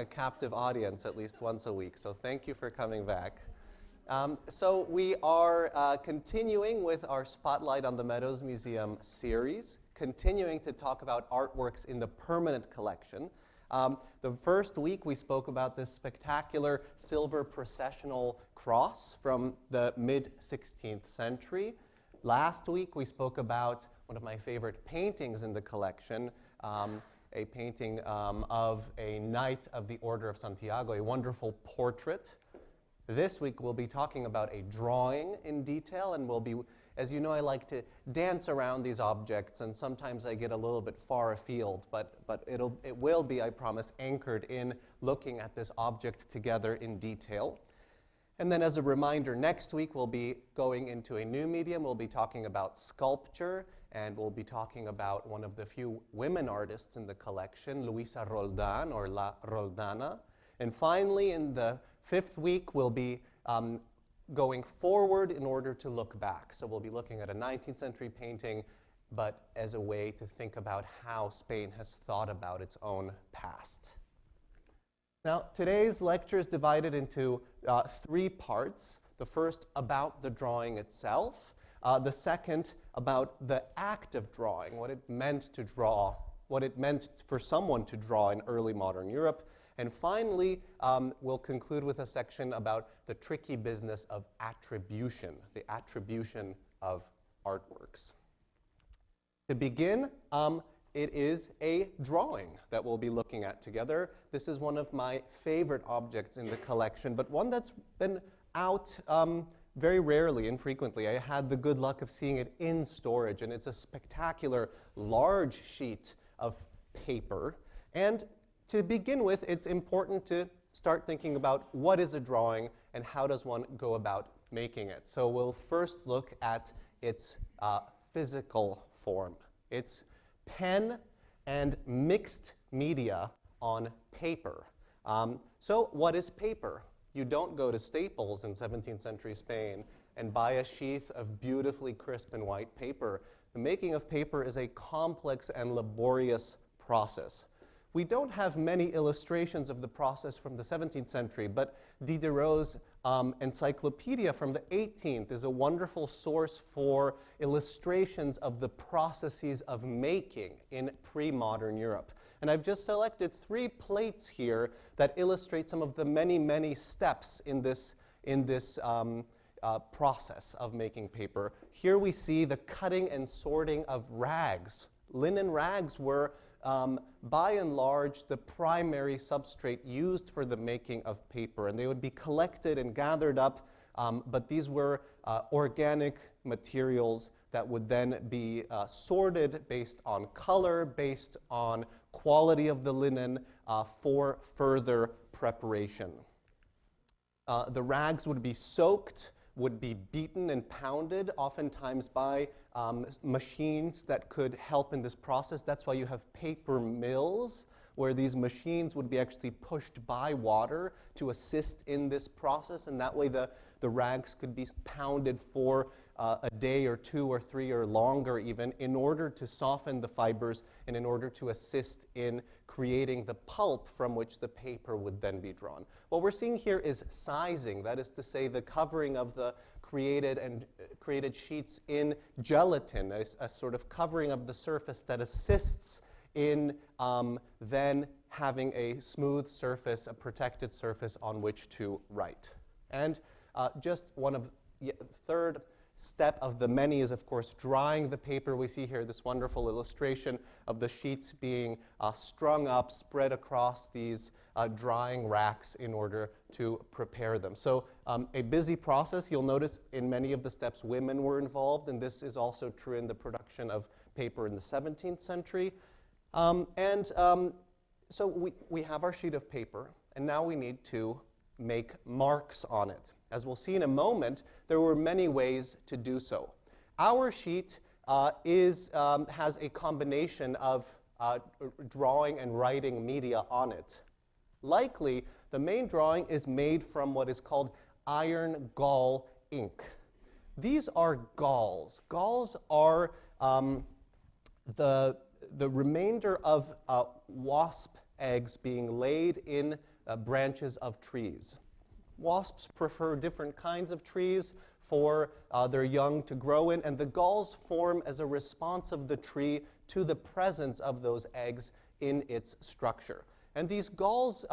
a captive audience at least once a week, so thank you for coming back. So we are continuing with our Spotlight on the Meadows Museum series, continuing to talk about artworks in the permanent collection. The first week we spoke about this spectacular silver processional cross from the mid-16th century. Last week we spoke about one of my favorite paintings in the collection, a painting of a Knight of the Order of Santiago, a wonderful portrait. This week we'll be talking about a drawing in detail, and we'll be, as you know, I like to dance around these objects, and sometimes I get a little bit far afield, but it will be, I promise, anchored in looking at this object together in detail. And then as a reminder, next week we'll be going into a new medium. We'll be talking about sculpture, and we'll be talking about one of the few women artists in the collection, Luisa Roldan, or La Roldana. And finally, in the fifth week, we'll be going forward in order to look back. So we'll be looking at a 19th century painting, but as a way to think about how Spain has thought about its own past. Now, today's lecture is divided into three parts. The first about the drawing itself. The second about the act of drawing, what it meant to draw, what it meant for someone to draw in early modern Europe. And finally, we'll conclude with a section about the tricky business of attribution, the attribution of artworks. To begin, it is a drawing that we'll be looking at together. This is one of my favorite objects in the collection, but one that's been out very rarely, infrequently. I had the good luck of seeing it in storage, and it's a spectacular, large sheet of paper. And to begin with, it's important to start thinking about what is a drawing and how does one go about making it. So we'll first look at its physical form. It's pen and mixed media on paper. So what is paper? You don't go to Staples in 17th century Spain and buy a sheath of beautifully crisp and white paper. The making of paper is a complex and laborious process. We don't have many illustrations of the process from the 17th century, but Diderot's encyclopedia from the 18th is a wonderful source for illustrations of the processes of making in pre-modern Europe. And I've just selected three plates here that illustrate some of the many, many steps in this process of making paper. Here we see the cutting and sorting of rags. Linen rags were by and large, the primary substrate used for the making of paper. And they would be collected and gathered up, but these were organic materials that would then be sorted based on color, based on quality of the linen for further preparation. The rags would be soaked, would be beaten and pounded, oftentimes by machines that could help in this process. That's why you have paper mills, where these machines would be actually pushed by water to assist in this process, and that way the rags could be pounded for a day or two or three or longer even in order to soften the fibers and in order to assist in creating the pulp from which the paper would then be drawn. What we're seeing here is sizing, that is to say the covering of the created sheets in gelatin, a sort of covering of the surface that assists in then having a smooth surface, a protected surface on which to write. And just one of the third step of the many is, of course, drying the paper. We see here this wonderful illustration of the sheets being strung up, spread across these drying racks in order to prepare them. So a busy process. You'll notice in many of the steps women were involved, and this is also true in the production of paper in the 17th century. So we have our sheet of paper, and now we need to make marks on it. As we'll see in a moment, there were many ways to do so. Our sheet has a combination of drawing and writing media on it. Likely, the main drawing is made from what is called iron gall ink. These are galls. Galls are the remainder of wasp eggs being laid in branches of trees. Wasps prefer different kinds of trees for their young to grow in, and the galls form as a response of the tree to the presence of those eggs in its structure. And these galls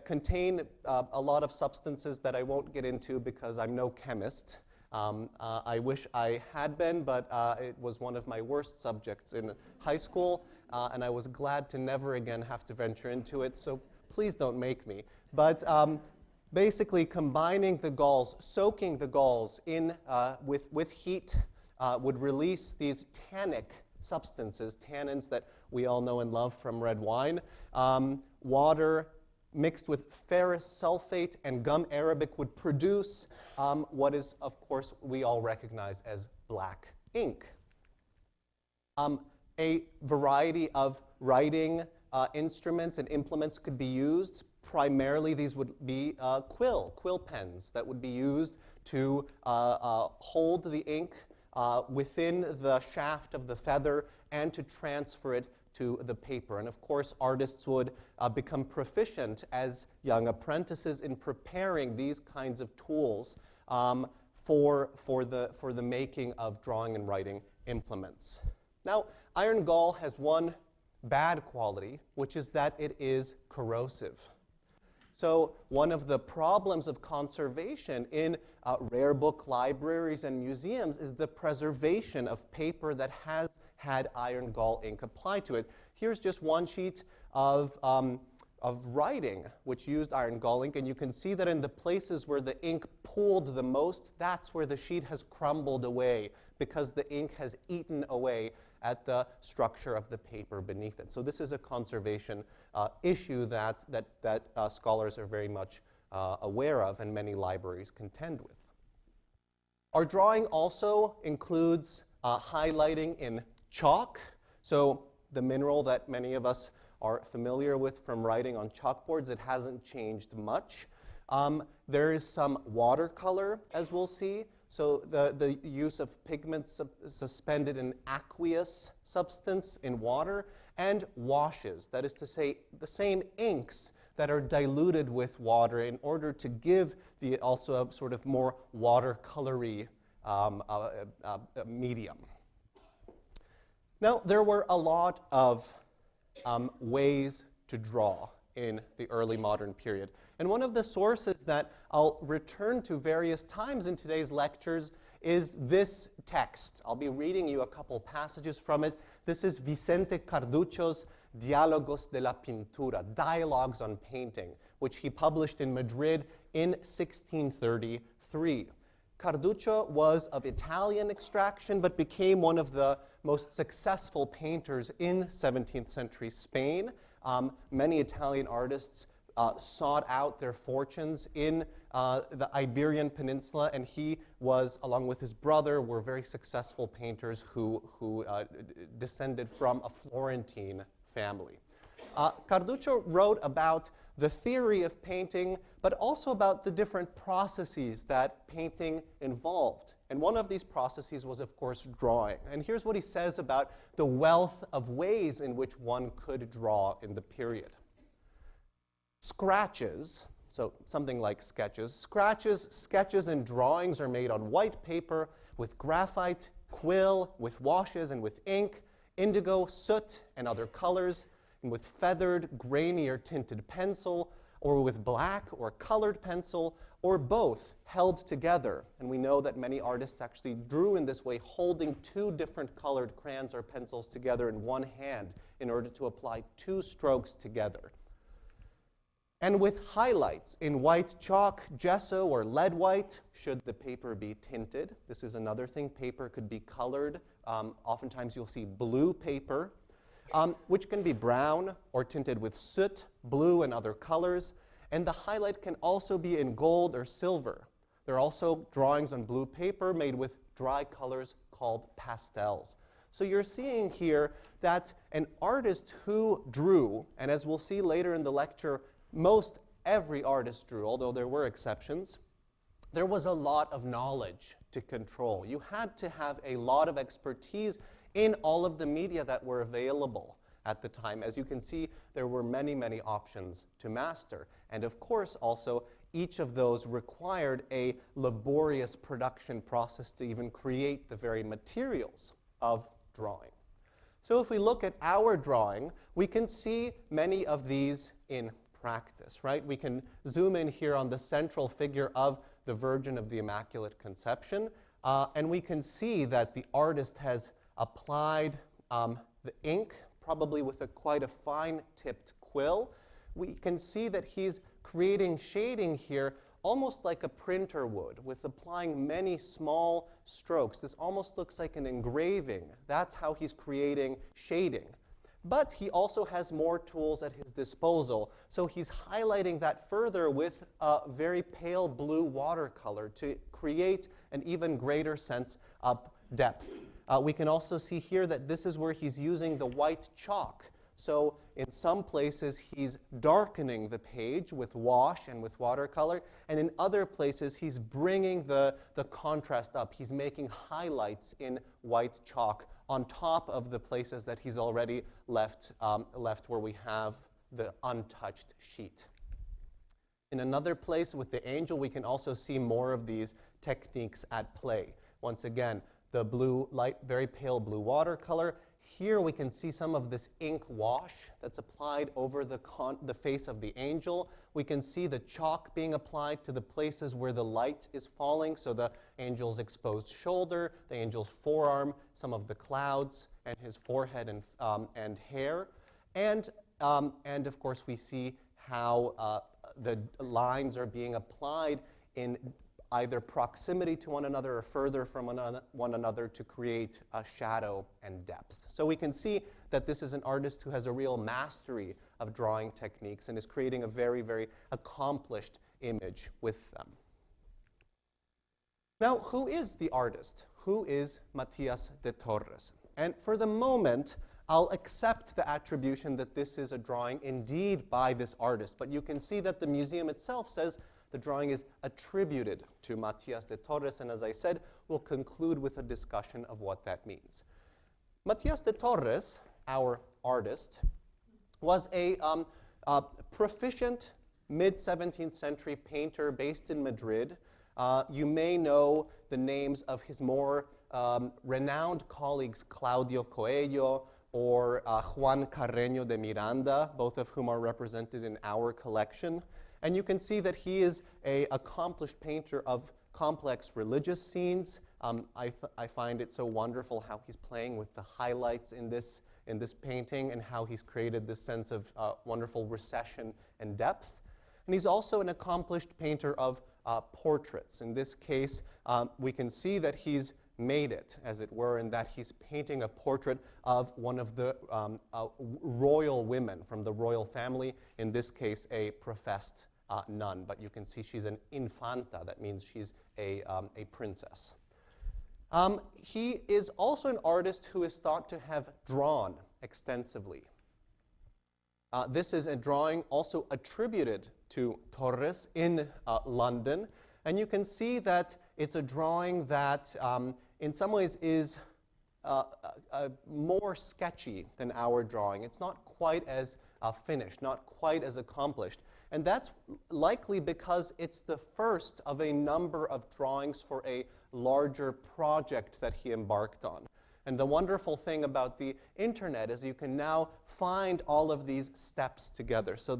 contain a lot of substances that I won't get into because I'm no chemist. I wish I had been, but it was one of my worst subjects in high school, and I was glad to never again have to venture into it, so please don't make me. But basically combining the galls, soaking the galls in with heat would release these tannic substances, tannins that we all know and love from red wine. Water mixed with ferrous sulfate and gum arabic would produce what is, of course, we all recognize as black ink. A variety of writing instruments and implements could be used. Primarily, these would be quill pens that would be used to hold the ink within the shaft of the feather and to transfer it to the paper. And of course, artists would become proficient as young apprentices in preparing these kinds of tools for the making of drawing and writing implements. Now, iron gall has one bad quality, which is that it is corrosive. So one of the problems of conservation in rare book libraries and museums is the preservation of paper that has had iron gall ink applied to it. Here's just one sheet of writing which used iron gall ink, and you can see that in the places where the ink pooled the most, that's where the sheet has crumbled away because the ink has eaten away at the structure of the paper beneath it. So this is a conservation issue that scholars are very much aware of and many libraries contend with. Our drawing also includes highlighting in chalk. So the mineral that many of us are familiar with from writing on chalkboards, it hasn't changed much. There is some watercolor, as we'll see. So the use of pigments suspended in aqueous substance in water, and washes, that is to say, the same inks that are diluted with water in order to give the also a sort of more watercolory medium. Now, there were a lot of ways to draw in the early modern period. And one of the sources that I'll return to various times in today's lectures is this text. I'll be reading you a couple passages from it. This is Vicente Carducho's Diálogos de la Pintura, Dialogues on Painting, which he published in Madrid in 1633. Carducho was of Italian extraction, but became one of the most successful painters in 17th century Spain. Many Italian artists sought out their fortunes in the Iberian Peninsula, and he was, along with his brother, were very successful painters who descended from a Florentine family. Carducho wrote about the theory of painting, but also about the different processes that painting involved. And one of these processes was, of course, drawing. And here's what he says about the wealth of ways in which one could draw in the period. Scratches, so something like sketches. Scratches, sketches, and drawings are made on white paper with graphite, quill, with washes and with ink, indigo, soot, and other colors, and with feathered, grainy, or tinted pencil, or with black or colored pencil, or both held together. And we know that many artists actually drew in this way, holding two different colored crayons or pencils together in one hand in order to apply two strokes together. And with highlights in white chalk, gesso, or lead white, should the paper be tinted. This is another thing. Paper could be colored. Oftentimes you'll see blue paper, which can be brown or tinted with soot, blue, and other colors. And the highlight can also be in gold or silver. There are also drawings on blue paper made with dry colors called pastels. So you're seeing here that an artist who drew, and as we'll see later in the lecture, most every artist drew, although there were exceptions, there was a lot of knowledge to control. You had to have a lot of expertise in all of the media that were available. at the time. As you can see, there were many, many options to master. And of course, also, each of those required a laborious production process to even create the very materials of drawing. So if we look at our drawing, we can see many of these in practice, right? We can zoom in here on the central figure of the Virgin of the Immaculate Conception, and we can see that the artist has applied the ink, probably with quite a fine-tipped quill. We can see that he's creating shading here almost like a printer would, with applying many small strokes. This almost looks like an engraving. That's how he's creating shading. But he also has more tools at his disposal, so he's highlighting that further with a very pale blue watercolor to create an even greater sense of depth. We can also see here that this is where he's using the white chalk. So in some places, he's darkening the page with wash and with watercolor, and in other places, he's bringing the contrast up. He's making highlights in white chalk on top of the places that he's already left where we have the untouched sheet. In another place with the angel, we can also see more of these techniques at play. Once again, the blue, light, very pale blue watercolor. Here we can see some of this ink wash that's applied over the face of the angel. We can see the chalk being applied to the places where the light is falling, so the angel's exposed shoulder, the angel's forearm, some of the clouds, and his forehead and hair. And of course, we see how the lines are being applied in either proximity to one another or further from one another to create a shadow and depth. So we can see that this is an artist who has a real mastery of drawing techniques and is creating a very, very accomplished image with them. Now, who is the artist? Who is Matías de Torres? And for the moment, I'll accept the attribution that this is a drawing indeed by this artist, but you can see that the museum itself says the drawing is attributed to Matías de Torres, and as I said, we'll conclude with a discussion of what that means. Matías de Torres, our artist, was a proficient mid-17th century painter based in Madrid. You may know the names of his more renowned colleagues, Claudio Coello or Juan Carreño de Miranda, both of whom are represented in our collection. And you can see that he is an accomplished painter of complex religious scenes. I find it so wonderful how he's playing with the highlights in this painting and how he's created this sense of wonderful recession and depth. And he's also an accomplished painter of portraits. In this case, we can see that he's made it, as it were, in that he's painting a portrait of one of the royal women from the royal family, in this case a professed nun, but you can see she's an infanta, that means she's a princess. He is also an artist who is thought to have drawn extensively. This is a drawing also attributed to Torres in London, and you can see that it's a drawing that in some ways is more sketchy than our drawing. It's not quite as finished, not quite as accomplished. And that's likely because it's the first of a number of drawings for a larger project that he embarked on. And the wonderful thing about the internet is you can now find all of these steps together. So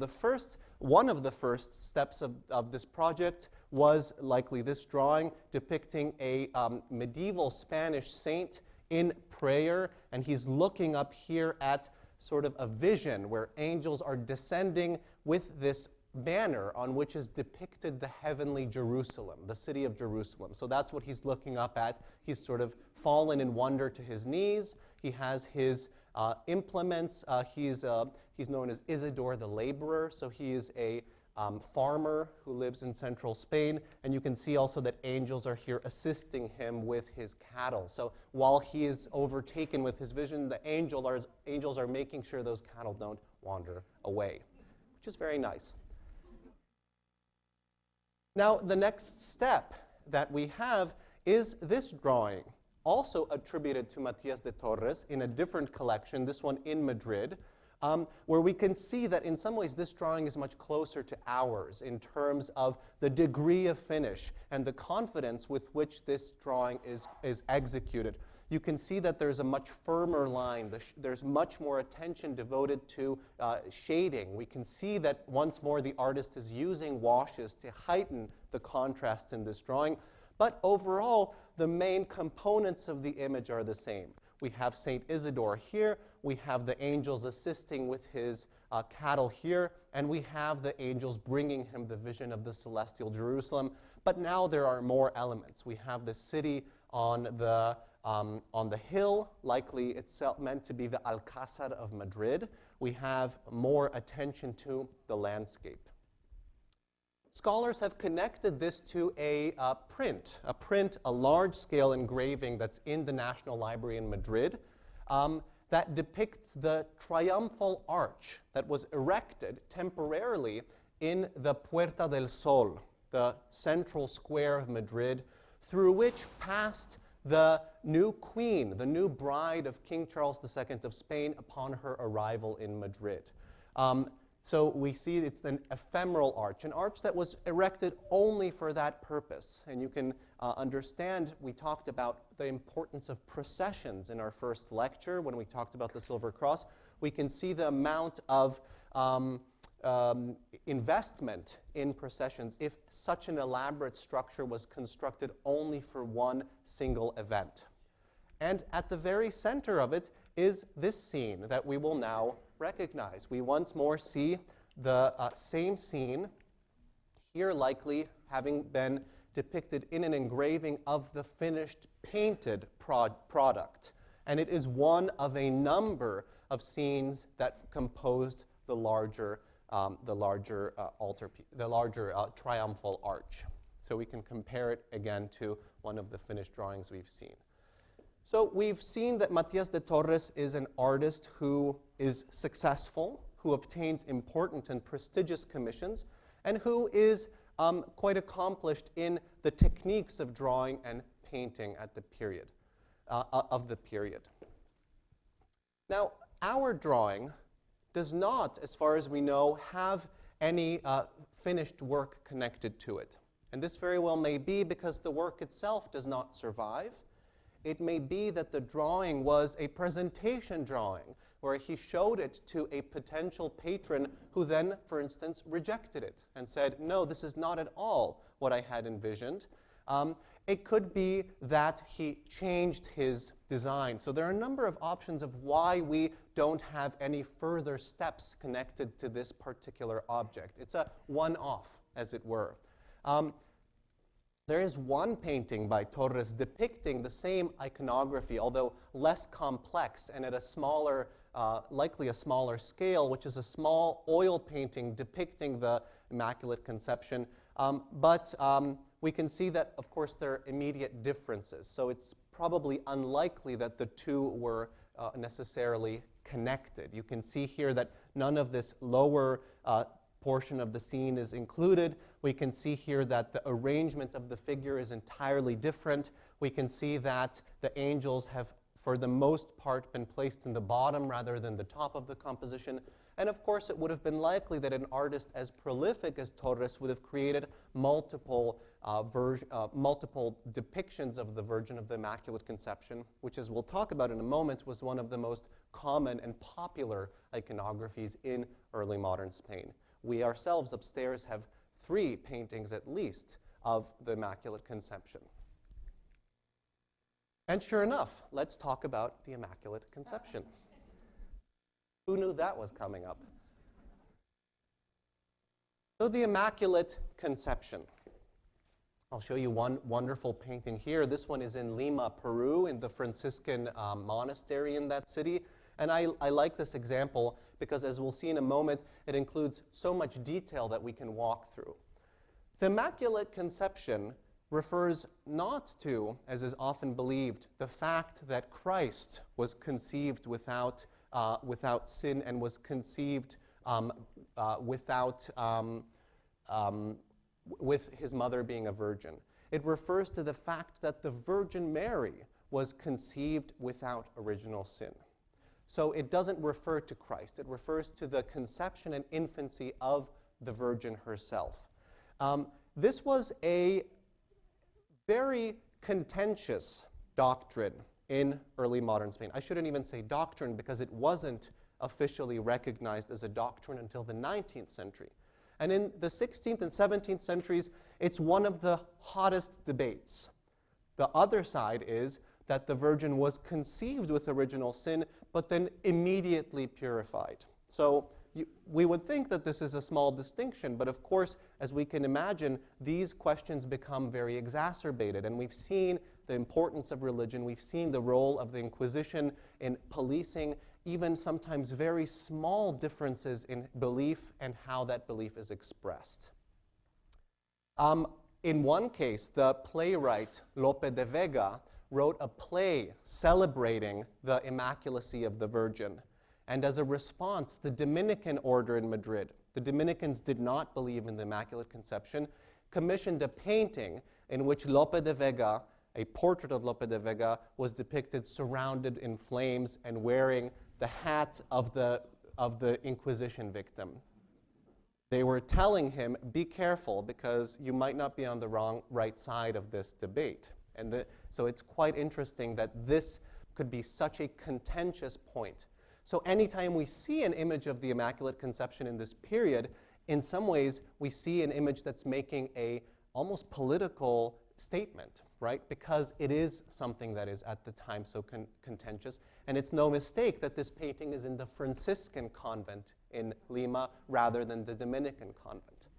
one of the first steps of this project was likely this drawing depicting a medieval Spanish saint in prayer, and he's looking up here at sort of a vision where angels are descending with this banner on which is depicted the heavenly Jerusalem, the city of Jerusalem. So that's what he's looking up at. He's sort of fallen in wonder to his knees. He has his implements. He's known as Isidore the laborer, so he is a farmer who lives in central Spain, and you can see also that angels are here assisting him with his cattle. So while he is overtaken with his vision, the angels are making sure those cattle don't wander away, which is very nice. Now, the next step that we have is this drawing, also attributed to Matías de Torres in a different collection, this one in Madrid. where we can see that in some ways this drawing is much closer to ours in terms of the degree of finish and the confidence with which this drawing is executed. You can see that there's a much firmer line. There's much more attention devoted to shading. We can see that once more the artist is using washes to heighten the contrast in this drawing. But overall, the main components of the image are the same. We have St. Isidore here, we have the angels assisting with his cattle here, and we have the angels bringing him the vision of the celestial Jerusalem. But now there are more elements. We have the city on the hill, likely itself meant to be the Alcázar of Madrid. We have more attention to the landscape. Scholars have connected this to a print, a large-scale engraving that's in the National Library in Madrid that depicts the triumphal arch that was erected temporarily in the Puerta del Sol, the central square of Madrid, through which passed the new queen, the new bride of King Charles II of Spain upon her arrival in Madrid. So we see it's an ephemeral arch, an arch that was erected only for that purpose. And you can understand, we talked about the importance of processions in our first lecture when we talked about the Silver Cross. We can see the amount of investment in processions if such an elaborate structure was constructed only for one single event. And at the very center of it is this scene that we will now recognize. We once more see the same scene, here likely having been depicted in an engraving of the finished painted product. And it is one of a number of scenes that composed the larger triumphal arch. So we can compare it again to one of the finished drawings we've seen. So we've seen that Matías de Torres is an artist who is successful, who obtains important and prestigious commissions, and who is quite accomplished in the techniques of drawing and painting at the period, Now, our drawing does not, as far as we know, have any finished work connected to it. And this very well may be because the work itself does not survive. It may be that the drawing was a presentation drawing where he showed it to a potential patron who then, for instance, rejected it and said, no, this is not at all what I had envisioned. It could be that he changed his design. So there are a number of options of why we don't have any further steps connected to this particular object. It's a one-off, as it were. There is one painting by Torres depicting the same iconography, although less complex and at a smaller, likely a smaller scale, which is a small oil painting depicting the Immaculate Conception. But we can see that, of course, there are immediate differences. So it's probably unlikely that the two were necessarily connected. You can see here that none of this lower portion of the scene is included. We can see here that the arrangement of the figure is entirely different. We can see that the angels have, for the most part, been placed in the bottom rather than the top of the composition. And of course, it would have been likely that an artist as prolific as Torres would have created multiple depictions of the Virgin of the Immaculate Conception, which, as we'll talk about in a moment, was one of the most common and popular iconographies in early modern Spain. We ourselves upstairs have 3 paintings at least of the Immaculate Conception. And sure enough, let's talk about the Immaculate Conception. Who knew that was coming up? So the Immaculate Conception. I'll show you one wonderful painting here. This one is in Lima, Peru, in the Franciscan monastery in that city. And I like this example because, as we'll see in a moment, it includes so much detail that we can walk through. The Immaculate Conception refers not to, as is often believed, the fact that Christ was conceived without sin and was conceived with his mother being a virgin. It refers to the fact that the Virgin Mary was conceived without original sin. So it doesn't refer to Christ. It refers to the conception and infancy of the Virgin herself. This was a very contentious doctrine in early modern Spain. I shouldn't even say doctrine because it wasn't officially recognized as a doctrine until the 19th century. And in the 16th and 17th centuries, it's one of the hottest debates. The other side is that the Virgin was conceived with original sin, but then immediately purified. So we would think that this is a small distinction, but of course, as we can imagine, these questions become very exacerbated. And we've seen the importance of religion. We've seen the role of the Inquisition in policing even sometimes very small differences in belief and how that belief is expressed. In one case, the playwright Lope de Vega wrote a play celebrating the immaculacy of the Virgin. And as a response, the Dominican order in Madrid, the Dominicans did not believe in the Immaculate Conception, commissioned a painting in which Lope de Vega, a portrait of Lope de Vega, was depicted surrounded in flames and wearing the hat of the Inquisition victim. They were telling him, be careful because you might not be on the right side of this debate. And so it's quite interesting that this could be such a contentious point. So anytime we see an image of the Immaculate Conception in this period, in some ways we see an image that's making a almost political statement, right? Because it is something that is at the time so contentious. And it's no mistake that this painting is in the Franciscan convent in Lima rather than the Dominican convent.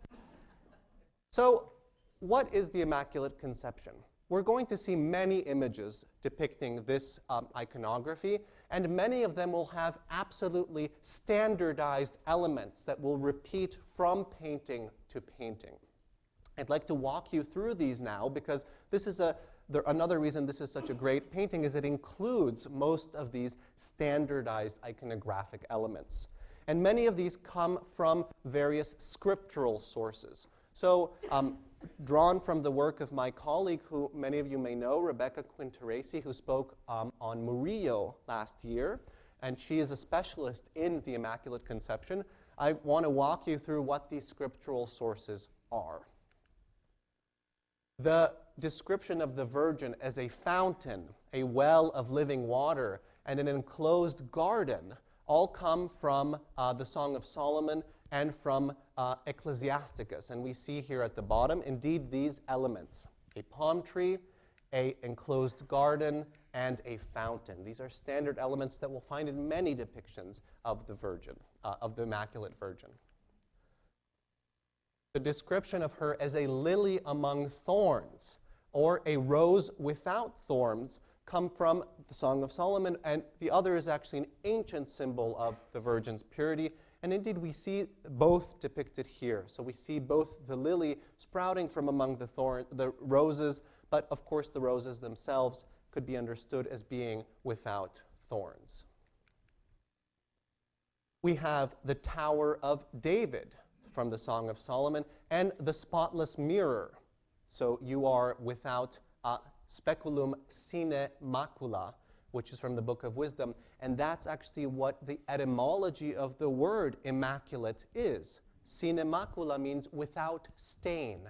So what is the Immaculate Conception? We're going to see many images depicting this iconography, and many of them will have absolutely standardized elements that will repeat from painting to painting. I'd like to walk you through these now because this is another reason this is such a great painting is it includes most of these standardized iconographic elements. And many of these come from various scriptural sources. So drawn from the work of my colleague, who many of you may know, Rebecca Quinteresi, who spoke on Murillo last year, and she is a specialist in the Immaculate Conception. I want to walk you through what these scriptural sources are. The description of the Virgin as a fountain, a well of living water, and an enclosed garden all come from the Song of Solomon and from Ecclesiasticus. And we see here at the bottom, indeed, these elements: a palm tree, an enclosed garden, and a fountain. These are standard elements that we'll find in many depictions of the Virgin, of the Immaculate Virgin. The description of her as a lily among thorns or a rose without thorns come from the Song of Solomon, and the other is actually an ancient symbol of the Virgin's purity. And indeed, we see both depicted here. So we see both the lily sprouting from among the roses, but of course the roses themselves could be understood as being without thorns. We have the Tower of David from the Song of Solomon and the spotless mirror. So you are without speculum sine macula, which is from the Book of Wisdom, and that's actually what the etymology of the word immaculate is. Sine macula means without stain.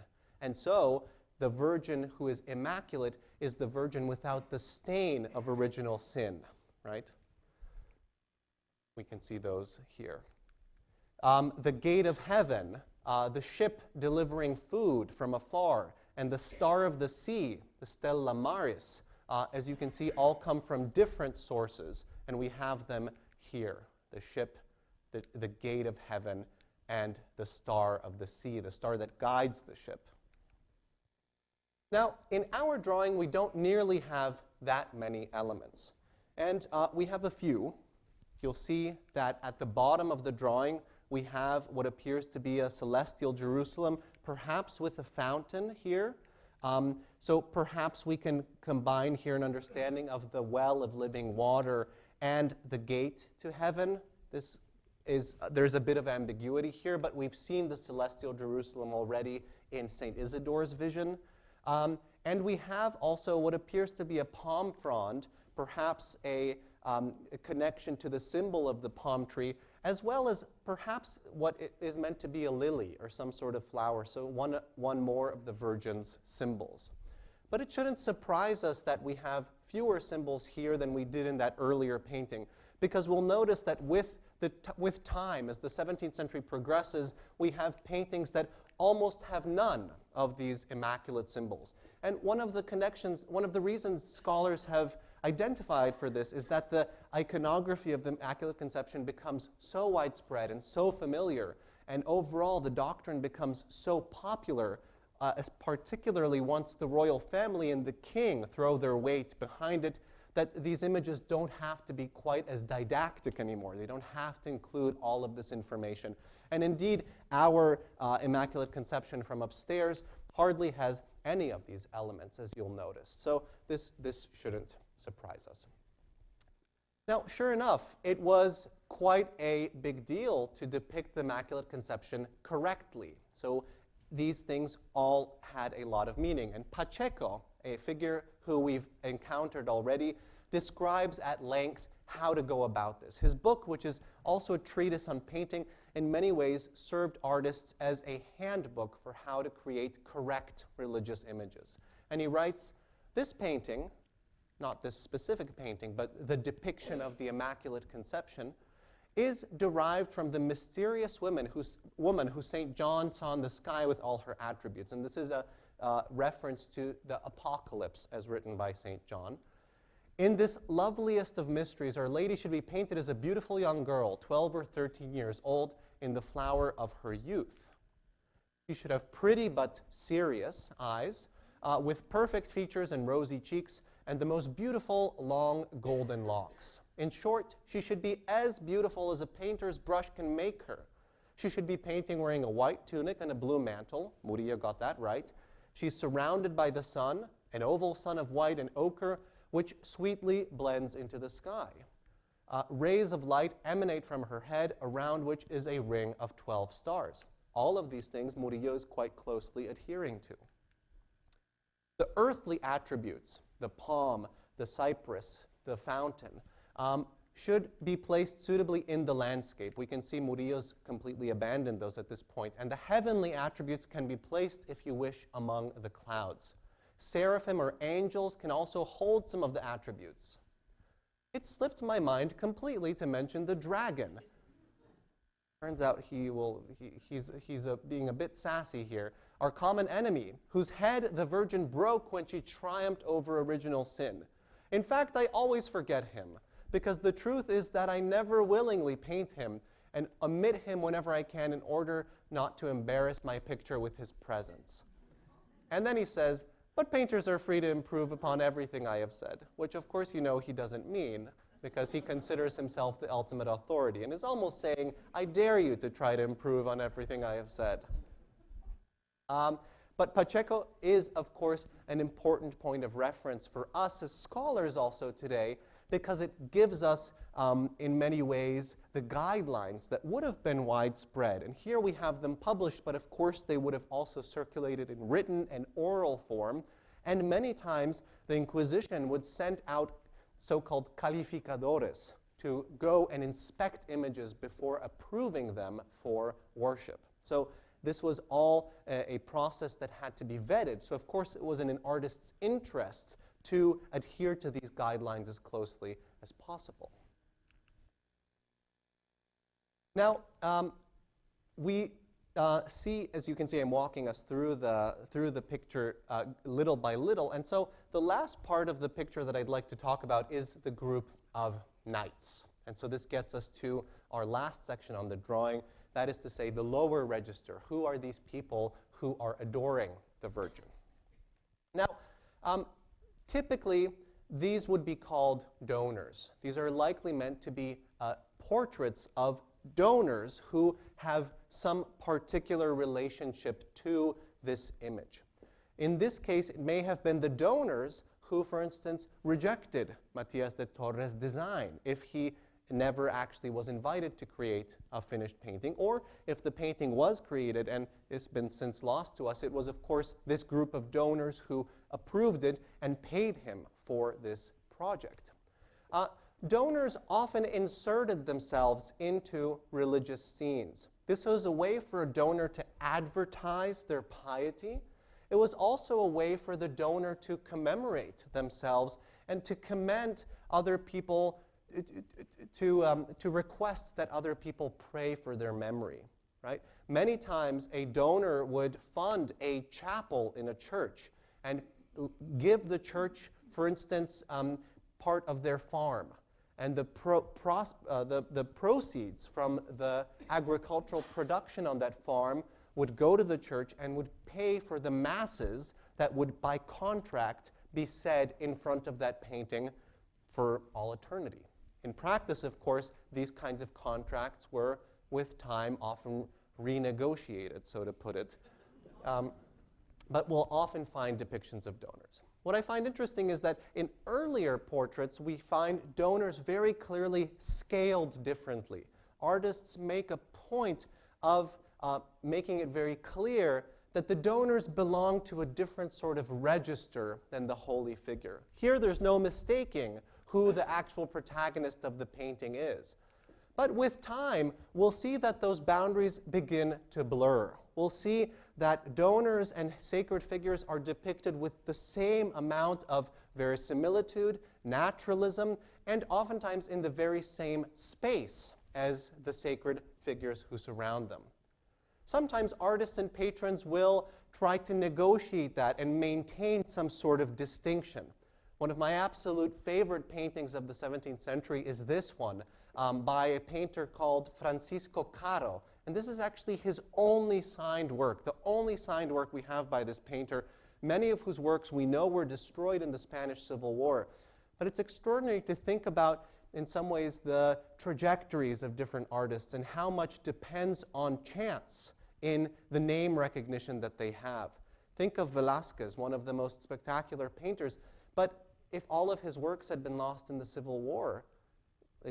And so the Virgin who is immaculate is the Virgin without the stain of original sin, right? We can see those here. The gate of heaven, the ship delivering food from afar, and the star of the sea, the Stella Maris, as you can see, all come from different sources, and we have them here: the ship, the gate of heaven, and the star of the sea, the star that guides the ship. Now, in our drawing, we don't nearly have that many elements, and we have a few. You'll see that at the bottom of the drawing, we have what appears to be a celestial Jerusalem, perhaps with a fountain here. So perhaps we can combine here an understanding of the well of living water and the gate to heaven. There's a bit of ambiguity here, but we've seen the celestial Jerusalem already in St. Isidore's vision. And we have also what appears to be a palm frond, perhaps a a connection to the symbol of the palm tree, as well as perhaps what is meant to be a lily or some sort of flower, so one more of the Virgin's symbols. But it shouldn't surprise us that we have fewer symbols here than we did in that earlier painting, because we'll notice that with time, as the 17th century progresses, we have paintings that almost have none of these immaculate symbols. And one of the reasons scholars have identified for this is that the iconography of the Immaculate Conception becomes so widespread and so familiar, and overall the doctrine becomes so popular, as particularly once the royal family and the king throw their weight behind it, that these images don't have to be quite as didactic anymore. They don't have to include all of this information. And indeed, our Immaculate Conception from upstairs hardly has any of these elements, as you'll notice. So this shouldn't surprise us. Now, sure enough, it was quite a big deal to depict the Immaculate Conception correctly. So these things all had a lot of meaning. And Pacheco, a figure who we've encountered already, describes at length how to go about this. His book, which is also a treatise on painting, in many ways served artists as a handbook for how to create correct religious images. And he writes, this painting, not this specific painting, but the depiction of the Immaculate Conception, is derived from the mysterious woman who St. John saw in the sky with all her attributes. And this is a reference to the Apocalypse as written by St. John. In this loveliest of mysteries, Our Lady should be painted as a beautiful young girl, 12 or 13 years old, in the flower of her youth. She should have pretty but serious eyes, with perfect features and rosy cheeks, and the most beautiful long golden locks. In short, she should be as beautiful as a painter's brush can make her. She should be painting wearing a white tunic and a blue mantle. Murillo got that right. She's surrounded by the sun, an oval sun of white and ochre, which sweetly blends into the sky. Rays of light emanate from her head, around which is a ring of 12 stars. All of these things Murillo is quite closely adhering to. The earthly attributes, the palm, the cypress, the fountain, should be placed suitably in the landscape. We can see Murillo's completely abandoned those at this point. And the heavenly attributes can be placed, if you wish, among the clouds. Seraphim or angels can also hold some of the attributes. It slipped my mind completely to mention the dragon. Turns out he's being a bit sassy here. Our common enemy, whose head the Virgin broke when she triumphed over original sin. In fact, I always forget him, because the truth is that I never willingly paint him and omit him whenever I can in order not to embarrass my picture with his presence. And then he says, but painters are free to improve upon everything I have said, which of course you know he doesn't mean, because he considers himself the ultimate authority and is almost saying, I dare you to try to improve on everything I have said. But Pacheco is, of course, an important point of reference for us as scholars also today, because it gives us, in many ways, the guidelines that would have been widespread. And here we have them published, but of course they would have also circulated in written and oral form. And many times the Inquisition would send out so-called calificadores to go and inspect images before approving them for worship. So this was all a process that had to be vetted. So of course it was in an artist's interest to adhere to these guidelines as closely as possible. Now, we see, as you can see, I'm walking us through the picture little by little. And so the last part of the picture that I'd like to talk about is the group of knights. And so this gets us to our last section on the drawing. That is to say, the lower register. Who are these people who are adoring the Virgin? Now, typically, these would be called donors. These are likely meant to be portraits of donors who have some particular relationship to this image. In this case, it may have been the donors who, for instance, rejected Matias de Torres' design if he never actually was invited to create a finished painting, or if the painting was created and it's been since lost to us, it was, of course, this group of donors who approved it and paid him for this project. donors often inserted themselves into religious scenes. This was a way for a donor to advertise their piety. It was also a way for the donor to commemorate themselves and to commend other people, to request that other people pray for their memory, right? Many times a donor would fund a chapel in a church and give the church, for instance, part of their farm. And the proceeds from the agricultural production on that farm would go to the church and would pay for the masses that would, by contract, be said in front of that painting for all eternity. In practice, of course, these kinds of contracts were, with time, often renegotiated, so to put it. But we'll often find depictions of donors. What I find interesting is that in earlier portraits, we find donors very clearly scaled differently. Artists make a point of making it very clear that the donors belong to a different sort of register than the holy figure. Here, there's no mistaking who the actual protagonist of the painting is. But with time, we'll see that those boundaries begin to blur. We'll see that donors and sacred figures are depicted with the same amount of verisimilitude, naturalism, and oftentimes in the very same space as the sacred figures who surround them. Sometimes artists and patrons will try to negotiate that and maintain some sort of distinction. One of my absolute favorite paintings of the 17th century is this one by a painter called Francisco Caro. And this is actually his only signed work, the only signed work we have by this painter, many of whose works we know were destroyed in the Spanish Civil War. But it's extraordinary to think about, in some ways, the trajectories of different artists and how much depends on chance in the name recognition that they have. Think of Velázquez, one of the most spectacular painters, but if all of his works had been lost in the Civil War,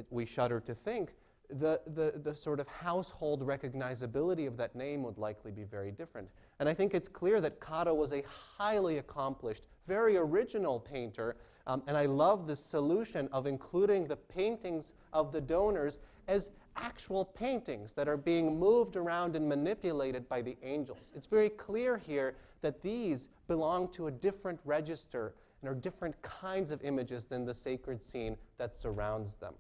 we shudder to think, the sort of household recognizability of that name would likely be very different. And I think it's clear that Caro was a highly accomplished, very original painter, and I love the solution of including the paintings of the donors as actual paintings that are being moved around and manipulated by the angels. It's very clear here that these belong to a different register and are different kinds of images than the sacred scene that surrounds them.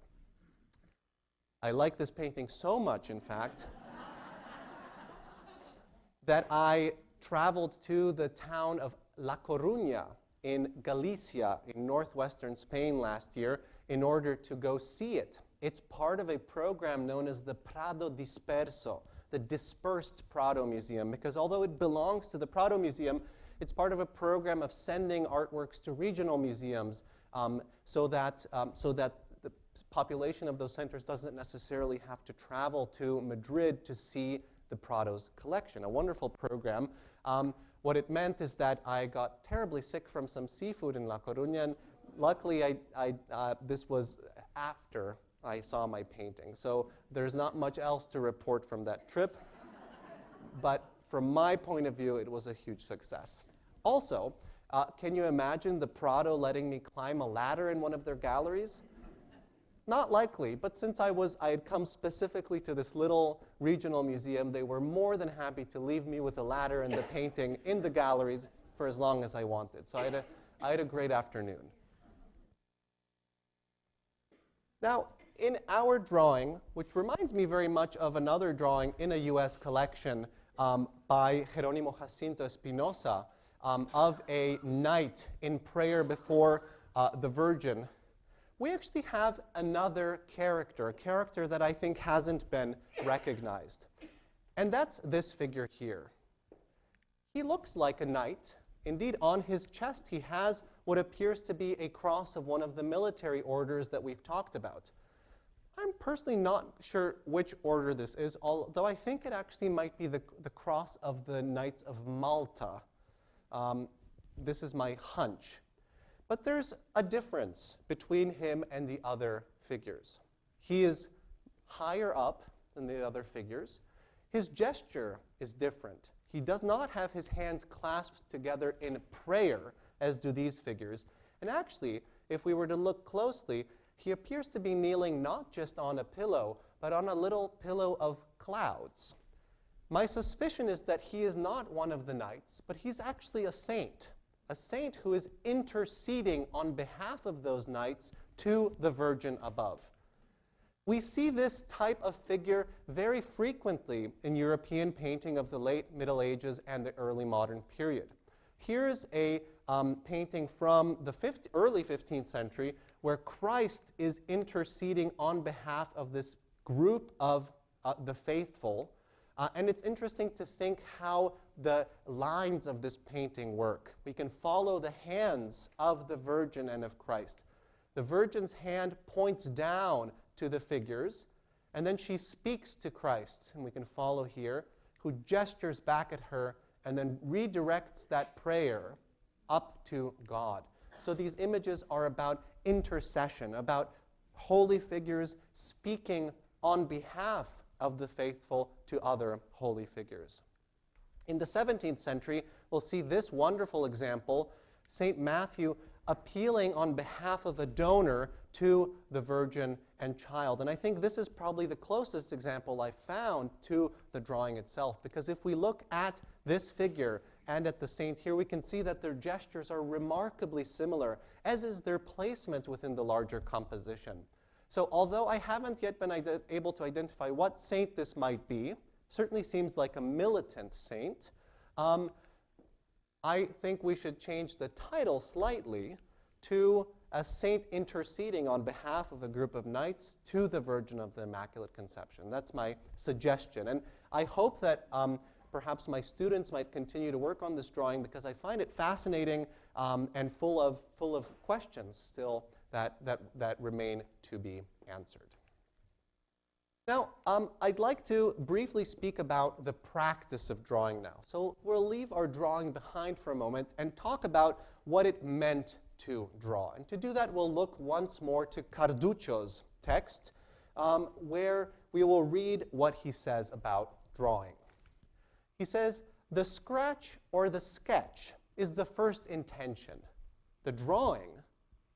I like this painting so much, in fact, that I traveled to the town of La Coruña in Galicia, in northwestern Spain last year, in order to go see it. It's part of a program known as the Prado Dispersal, the Dispersed Prado Museum, because although it belongs to the Prado Museum, it's part of a program of sending artworks to regional museums so that the population of those centers doesn't necessarily have to travel to Madrid to see the Prado's collection. A wonderful program. What it meant is that I got terribly sick from some seafood in La Coruña, and luckily this was after I saw my painting. So there's not much else to report from that trip, but from my point of view, it was a huge success. Also, can you imagine the Prado letting me climb a ladder in one of their galleries? Not likely, but since I had come specifically to this little regional museum, they were more than happy to leave me with a ladder and the painting in the galleries for as long as I wanted. So I had a great afternoon. Now, in our drawing, which reminds me very much of another drawing in a US collection by Jerónimo Jacinto Espinosa of a knight in prayer before the Virgin, we actually have another character, a character that I think hasn't been recognized. And that's this figure here. He looks like a knight. Indeed, on his chest, he has what appears to be a cross of one of the military orders that we've talked about. I'm personally not sure which order this is, although I think it actually might be the cross of the Knights of Malta. This is my hunch. But there's a difference between him and the other figures. He is higher up than the other figures. His gesture is different. He does not have his hands clasped together in prayer, as do these figures. And actually, if we were to look closely, he appears to be kneeling not just on a pillow, but on a little pillow of clouds. My suspicion is that he is not one of the knights, but he's actually a saint who is interceding on behalf of those knights to the Virgin above. We see this type of figure very frequently in European painting of the late Middle Ages and the early modern period. Here's a painting from the early 15th century where Christ is interceding on behalf of this group of the faithful. And it's interesting to think how the lines of this painting work. We can follow the hands of the Virgin and of Christ. The Virgin's hand points down to the figures, and then she speaks to Christ, and we can follow here, who gestures back at her and then redirects that prayer up to God. So these images are about intercession, about holy figures speaking on behalf of the faithful to other holy figures. In the 17th century, we'll see this wonderful example, St. Matthew appealing on behalf of a donor to the Virgin and Child. And I think this is probably the closest example I found to the drawing itself, because if we look at this figure and at the saint here, we can see that their gestures are remarkably similar, as is their placement within the larger composition. So although I haven't yet been able to identify what saint this might be, certainly seems like a militant saint, I think we should change the title slightly to a saint interceding on behalf of a group of knights to the Virgin of the Immaculate Conception. That's my suggestion. And I hope that perhaps my students might continue to work on this drawing, because I find it fascinating and full of questions still that remain to be answered. Now, I'd like to briefly speak about the practice of drawing now. So we'll leave our drawing behind for a moment and talk about what it meant to draw. And to do that, we'll look once more to Carducci's text, where we will read what he says about drawing. He says, "The scratch or the sketch is the first intention. The drawing,"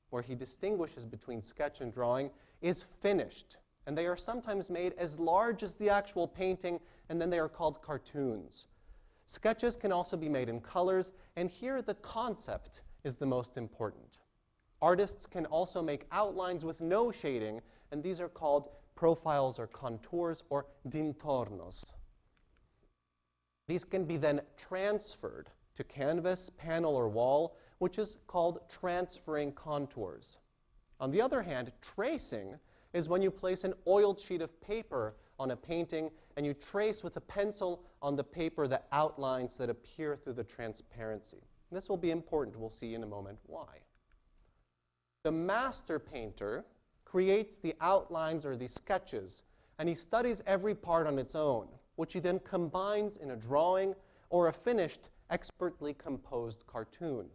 where he distinguishes between sketch and drawing, "is finished, and they are sometimes made as large as the actual painting, and then they are called cartoons. Sketches can also be made in colors, and here the concept is the most important. Artists can also make outlines with no shading, and these are called profiles or contours or dintornos. These can be then transferred to canvas, panel, or wall, which is called transferring contours. On the other hand, tracing is when you place an oiled sheet of paper on a painting and you trace with a pencil on the paper the outlines that appear through the transparency. And this will be important. We'll see in a moment why. The master painter creates the outlines or the sketches, and he studies every part on its own, which he then combines in a drawing or a finished, expertly composed cartoon.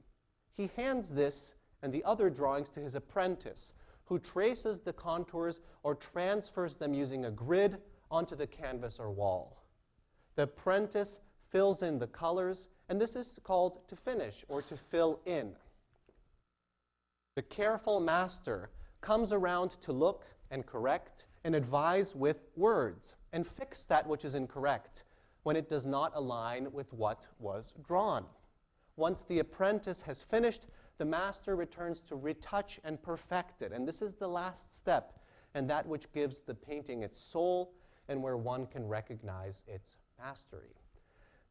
He hands this and the other drawings to his apprentice, who traces the contours or transfers them using a grid onto the canvas or wall. The apprentice fills in the colors, and this is called to finish or to fill in. The careful master comes around to look and correct and advise with words and fix that which is incorrect when it does not align with what was drawn. Once the apprentice has finished, the master returns to retouch and perfect it. And this is the last step, and that which gives the painting its soul and where one can recognize its mastery.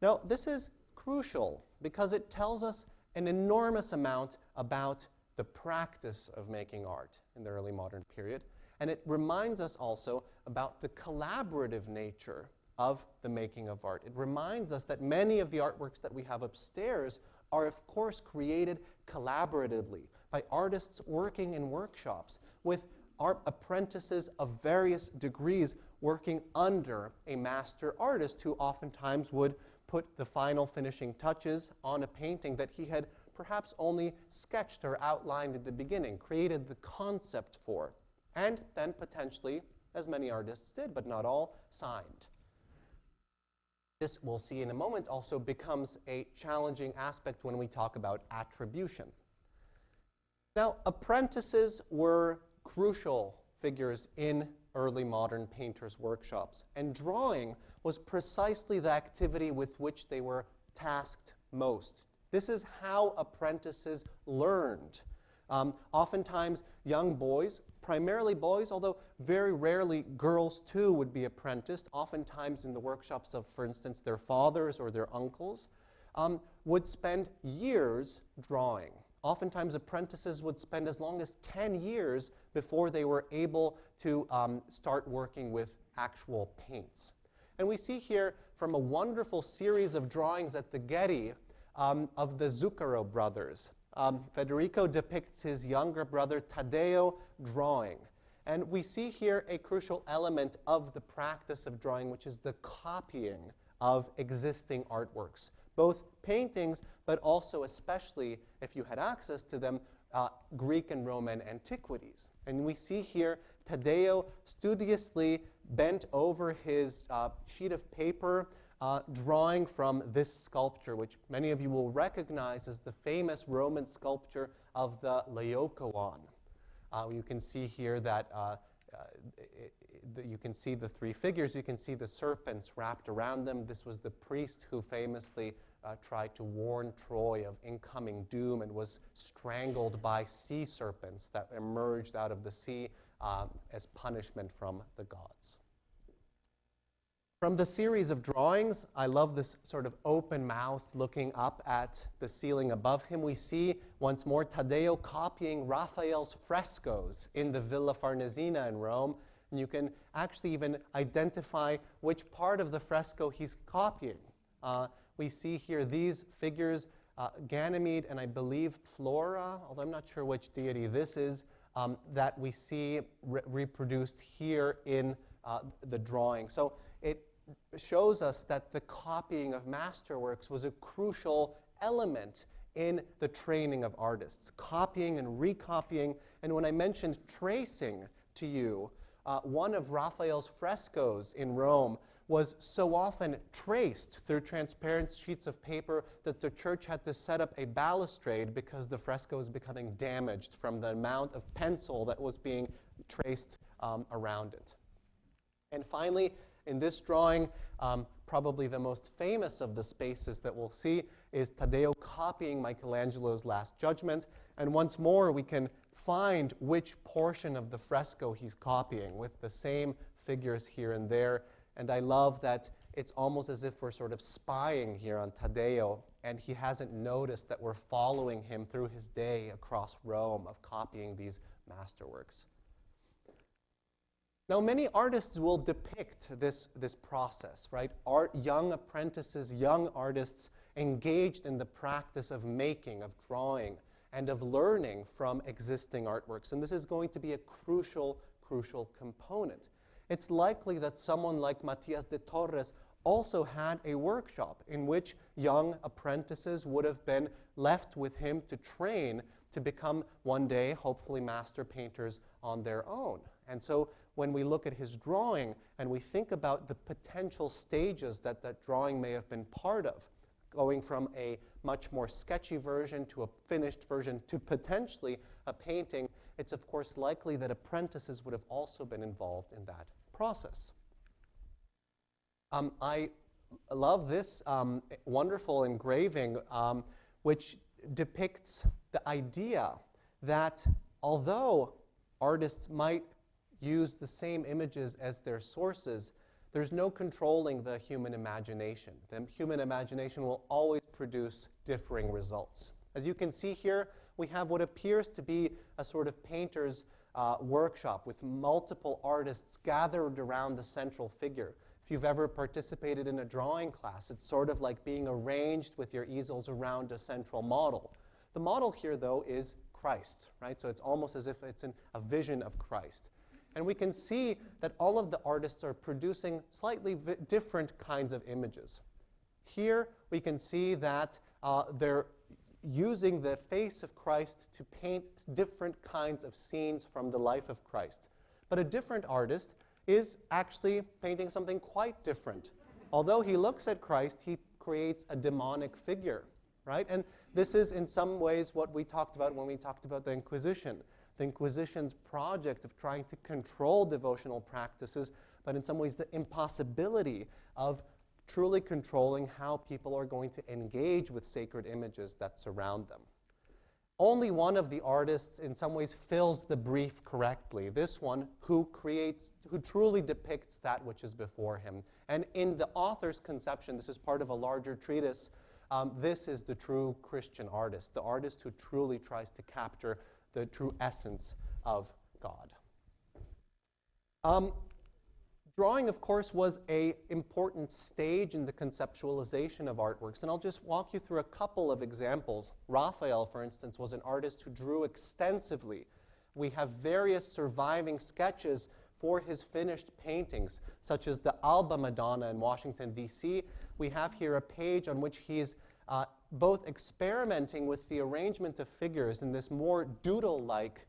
Now, this is crucial because it tells us an enormous amount about the practice of making art in the early modern period. And it reminds us also about the collaborative nature of the making of art. It reminds us that many of the artworks that we have upstairs are, of course, created collaboratively by artists working in workshops with art apprentices of various degrees working under a master artist who oftentimes would put the final finishing touches on a painting that he had perhaps only sketched or outlined at the beginning, created the concept for, and then potentially, as many artists did, but not all, signed. This, we'll see in a moment, also becomes a challenging aspect when we talk about attribution. Now, apprentices were crucial figures in early modern painters' workshops. And drawing was precisely the activity with which they were tasked most. This is how apprentices learned. Oftentimes, young boys, primarily boys, although very rarely girls too would be apprenticed, oftentimes in the workshops of, for instance, their fathers or their uncles, would spend years drawing. Oftentimes, apprentices would spend as long as 10 years before they were able to start working with actual paints. And we see here from a wonderful series of drawings at the Getty of the Zuccaro brothers. Federico depicts his younger brother Taddeo drawing. And we see here a crucial element of the practice of drawing, which is the copying of existing artworks. Both paintings, but also, especially if you had access to them, Greek and Roman antiquities. And we see here Taddeo studiously bent over his sheet of paper, drawing from this sculpture, which many of you will recognize as the famous Roman sculpture of the Laocoon. You can see here that you can see the three figures. You can see the serpents wrapped around them. This was the priest who famously tried to warn Troy of incoming doom and was strangled by sea serpents that emerged out of the sea as punishment from the gods. From the series of drawings, I love this sort of open mouth looking up at the ceiling above him. We see once more Taddeo copying Raphael's frescoes in the Villa Farnesina in Rome. And you can actually even identify which part of the fresco he's copying. We see here these figures, Ganymede and I believe Flora, although I'm not sure which deity this is, that we see reproduced here in the drawing. So it shows us that the copying of masterworks was a crucial element in the training of artists, copying and recopying. And when I mentioned tracing to you, one of Raphael's frescoes in Rome was so often traced through transparent sheets of paper that the church had to set up a balustrade because the fresco was becoming damaged from the amount of pencil that was being traced around it. And finally, in this drawing, probably the most famous of the spaces that we'll see is Taddeo copying Michelangelo's Last Judgment. And once more, we can find which portion of the fresco he's copying with the same figures here and there. And I love that it's almost as if we're sort of spying here on Taddeo, and he hasn't noticed that we're following him through his day across Rome of copying these masterworks. Now, many artists will depict this process, right? Young apprentices, young artists engaged in the practice of making, of drawing, and of learning from existing artworks. And this is going to be a crucial component. It's likely that someone like Matias de Torres also had a workshop in which young apprentices would have been left with him to train to become one day, hopefully, master painters on their own. And so when we look at his drawing and we think about the potential stages that that drawing may have been part of, going from a much more sketchy version to a finished version to potentially a painting, it's of course likely that apprentices would have also been involved in that process. I love this wonderful engraving which depicts the idea that although artists might use the same images as their sources, there's no controlling the human imagination. The human imagination will always produce differing results. As you can see here, we have what appears to be a sort of painter's workshop with multiple artists gathered around the central figure. If you've ever participated in a drawing class, it's sort of like being arranged with your easels around a central model. The model here, though, is Christ, right? So it's almost as if it's a vision of Christ. And we can see that all of the artists are producing slightly different kinds of images. Here we can see that they're using the face of Christ to paint different kinds of scenes from the life of Christ. But a different artist is actually painting something quite different. Although he looks at Christ, he creates a demonic figure, right? And this is in some ways what we talked about when we talked about the Inquisition, the Inquisition's project of trying to control devotional practices, but in some ways the impossibility of truly controlling how people are going to engage with sacred images that surround them. Only one of the artists in some ways fills the brief correctly, this one who truly depicts that which is before him. And in the author's conception, this is part of a larger treatise, this is the true Christian artist, the artist who truly tries to capture the true essence of God. Drawing, of course, was an important stage in the conceptualization of artworks, and I'll just walk you through a couple of examples. Raphael, for instance, was an artist who drew extensively. We have various surviving sketches for his finished paintings, such as the Alba Madonna in Washington, D.C. We have here a page on which he is both experimenting with the arrangement of figures in this more doodle-like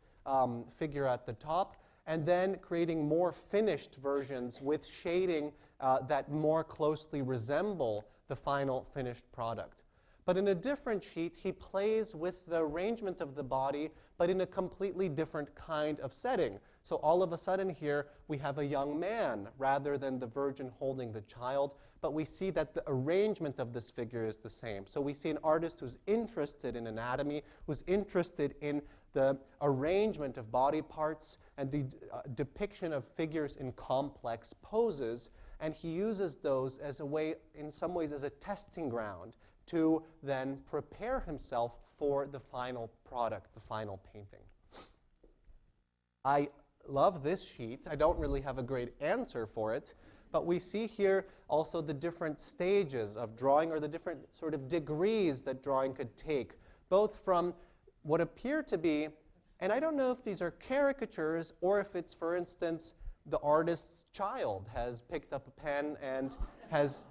figure at the top, and then creating more finished versions with shading that more closely resemble the final finished product. But in a different sheet, he plays with the arrangement of the body, but in a completely different kind of setting. So all of a sudden here, we have a young man rather than the Virgin holding the child, but we see that the arrangement of this figure is the same. So we see an artist who's interested in anatomy, who's interested in the arrangement of body parts and the depiction of figures in complex poses, and he uses those as a way, in some ways, as a testing ground to then prepare himself for the final product, the final painting. I love this sheet. I don't really have a great answer for it, but we see here also the different stages of drawing, or the different sort of degrees that drawing could take, both from what appear to be, and I don't know if these are caricatures or if it's, for instance, the artist's child has picked up a pen and has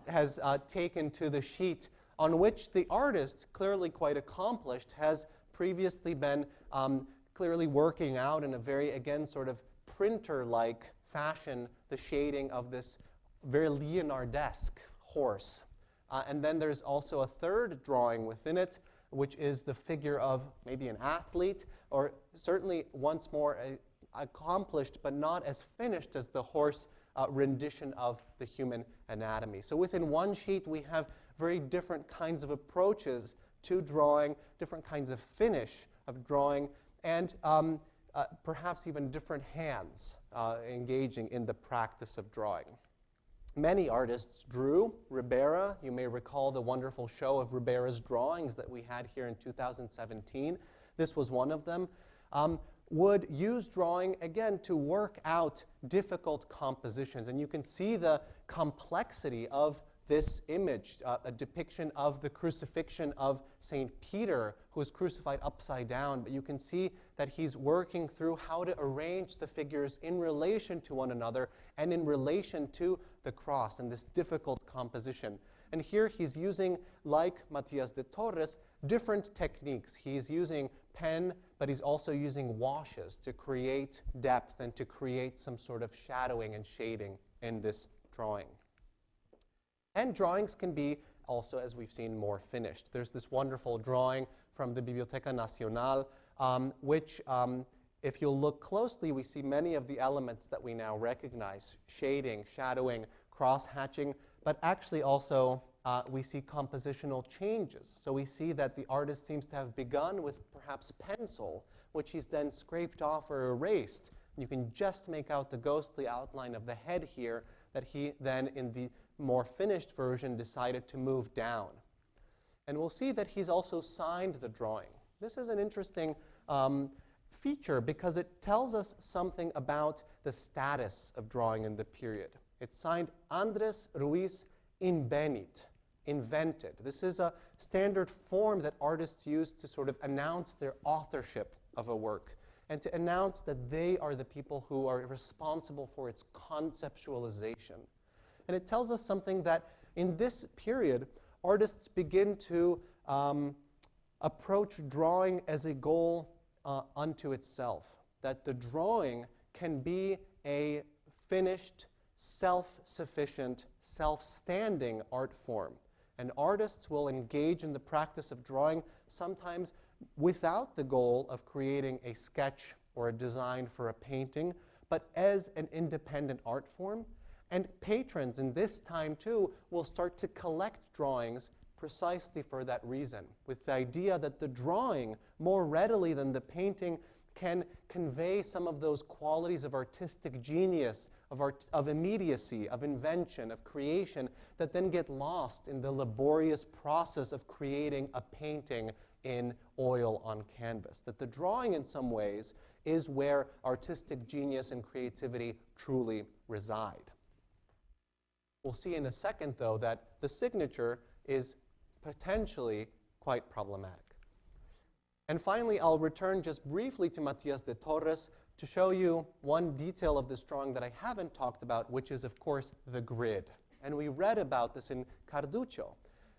taken to the sheet on which the artist, clearly quite accomplished, has previously been clearly working out in a very, again, sort of printer-like fashion, the shading of this very Leonardesque horse. And then there's also a third drawing within it, which is the figure of maybe an athlete, or certainly once more accomplished, but not as finished as the horse rendition of the human anatomy. So within one sheet, we have very different kinds of approaches to drawing, different kinds of finish of drawing, and perhaps even different hands engaging in the practice of drawing. Many artists drew. Ribera, you may recall the wonderful show of Ribera's drawings that we had here in 2017. This was one of them. Would use drawing, again, to work out difficult compositions. And you can see the complexity of this image, a depiction of the crucifixion of St. Peter, who was crucified upside down. But you can see that he's working through how to arrange the figures in relation to one another and in relation to the cross and this difficult composition. And here he's using, like Matias de Torres, different techniques. He's using pen, but he's also using washes to create depth and to create some sort of shadowing and shading in this drawing. And drawings can be also, as we've seen, more finished. There's this wonderful drawing from the Biblioteca Nacional, which, if you'll look closely, we see many of the elements that we now recognize: shading, shadowing, cross-hatching, but actually also we see compositional changes. So we see that the artist seems to have begun with perhaps pencil, which he's then scraped off or erased. And you can just make out the ghostly outline of the head here that he then, in the more finished version, decided to move down. And we'll see that he's also signed the drawing. This is an interesting feature because it tells us something about the status of drawing in the period. It's signed Andres Ruiz invented. This is a standard form that artists use to sort of announce their authorship of a work and to announce that they are the people who are responsible for its conceptualization. And it tells us something that in this period, artists begin to approach drawing as a goal unto itself, that the drawing can be a finished, self-sufficient, self-standing art form. And artists will engage in the practice of drawing sometimes without the goal of creating a sketch or a design for a painting, but as an independent art form. And patrons in this time, too, will start to collect drawings precisely for that reason, with the idea that the drawing, more readily than the painting, can convey some of those qualities of artistic genius, of immediacy, of invention, of creation, that then get lost in the laborious process of creating a painting in oil on canvas. That the drawing, in some ways, is where artistic genius and creativity truly reside. We'll see in a second, though, that the signature is potentially quite problematic. And finally, I'll return just briefly to Matias de Torres to show you one detail of this drawing that I haven't talked about, which is, of course, the grid. And we read about this in Carduccio.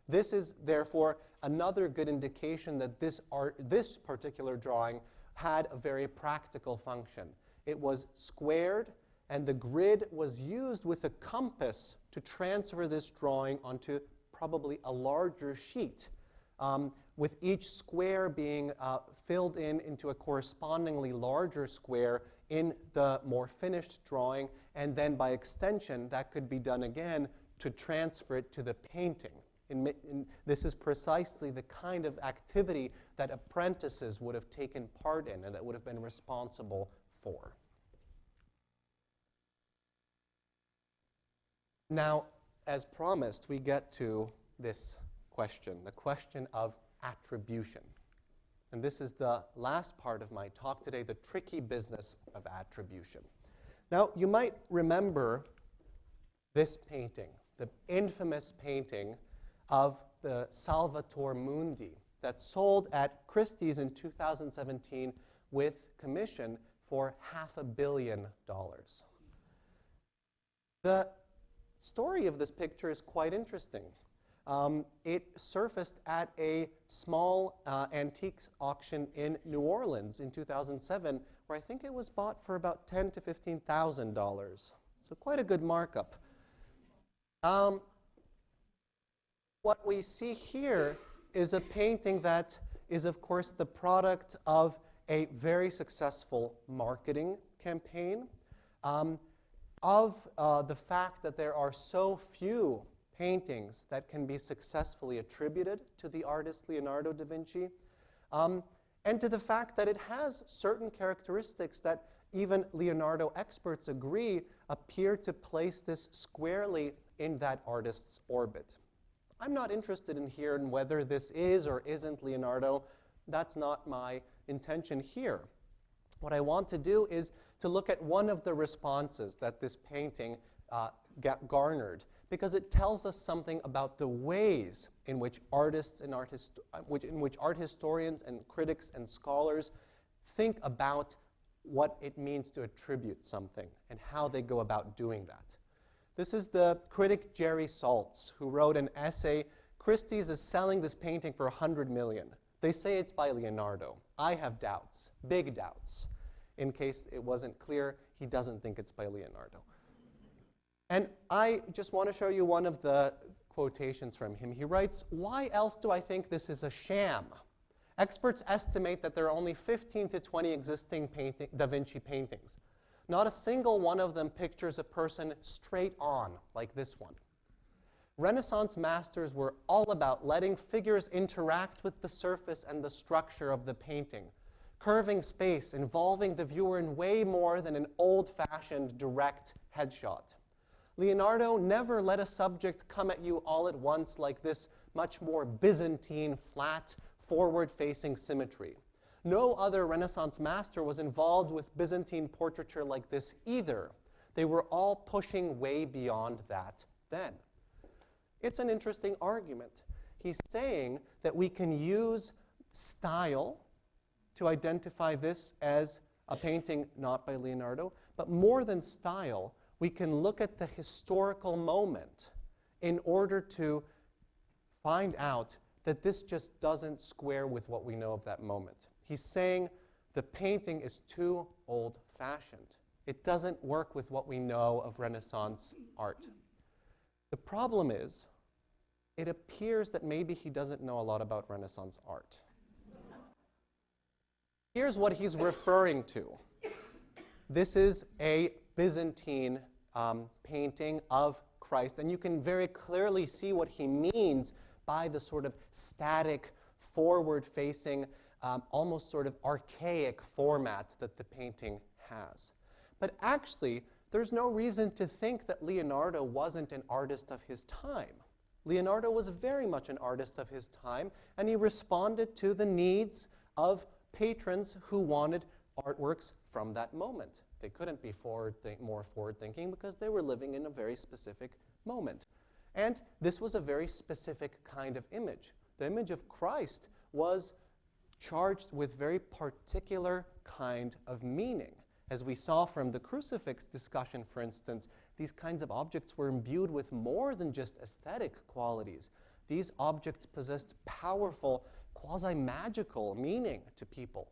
This is, therefore, another good indication that this particular drawing had a very practical function. It was squared, and the grid was used with a compass to transfer this drawing onto probably a larger sheet, with each square being filled into a correspondingly larger square in the more finished drawing, and then by extension that could be done again to transfer it to the painting. This is precisely the kind of activity that apprentices would have taken part in and that would have been responsible for. Now, as promised, we get to this question, the question of attribution. And this is the last part of my talk today, the tricky business of attribution. Now, you might remember this painting, the infamous painting of the Salvator Mundi that sold at Christie's in 2017 with commission for $500 million. The story of this picture is quite interesting. It surfaced at a small antiques auction in New Orleans in 2007, where I think it was bought for about $10,000 to $15,000. So quite a good markup. What we see here is a painting that is, of course, the product of a very successful marketing campaign, of the fact that there are so few paintings that can be successfully attributed to the artist Leonardo da Vinci, and to the fact that it has certain characteristics that even Leonardo experts agree appear to place this squarely in that artist's orbit. I'm not interested in hearing whether this is or isn't Leonardo. That's not my intention here. What I want to do is to look at one of the responses that this painting garnered, because it tells us something about the ways in which artists and art historians and critics and scholars think about what it means to attribute something and how they go about doing that. This is the critic Jerry Saltz, who wrote an essay. Christie's is selling this painting for $100 million. They say it's by Leonardo. I have doubts, big doubts. In case it wasn't clear, he doesn't think it's by Leonardo. And I just want to show you one of the quotations from him. He writes, "Why else do I think this is a sham? Experts estimate that there are only 15 to 20 existing Da Vinci paintings. Not a single one of them pictures a person straight on, like this one. Renaissance masters were all about letting figures interact with the surface and the structure of the painting, curving space, involving the viewer in way more than an old-fashioned direct headshot. Leonardo never let a subject come at you all at once like this much more Byzantine, flat, forward-facing symmetry. No other Renaissance master was involved with Byzantine portraiture like this either. They were all pushing way beyond that then." It's an interesting argument. He's saying that we can use style to identify this as a painting not by Leonardo, but more than style, we can look at the historical moment in order to find out that this just doesn't square with what we know of that moment. He's saying the painting is too old-fashioned. It doesn't work with what we know of Renaissance art. The problem is, it appears that maybe he doesn't know a lot about Renaissance art. here's what he's referring to. This is a Byzantine painting of Christ, and you can very clearly see what he means by the sort of static, forward-facing, almost sort of archaic format that the painting has. But actually, there's no reason to think that Leonardo wasn't an artist of his time. Leonardo was very much an artist of his time, and he responded to the needs of patrons who wanted artworks from that moment. They couldn't be more forward-thinking because they were living in a very specific moment. And this was a very specific kind of image. The image of Christ was charged with very particular kind of meaning. As we saw from the crucifix discussion, for instance, these kinds of objects were imbued with more than just aesthetic qualities. These objects possessed powerful, quasi-magical meaning to people.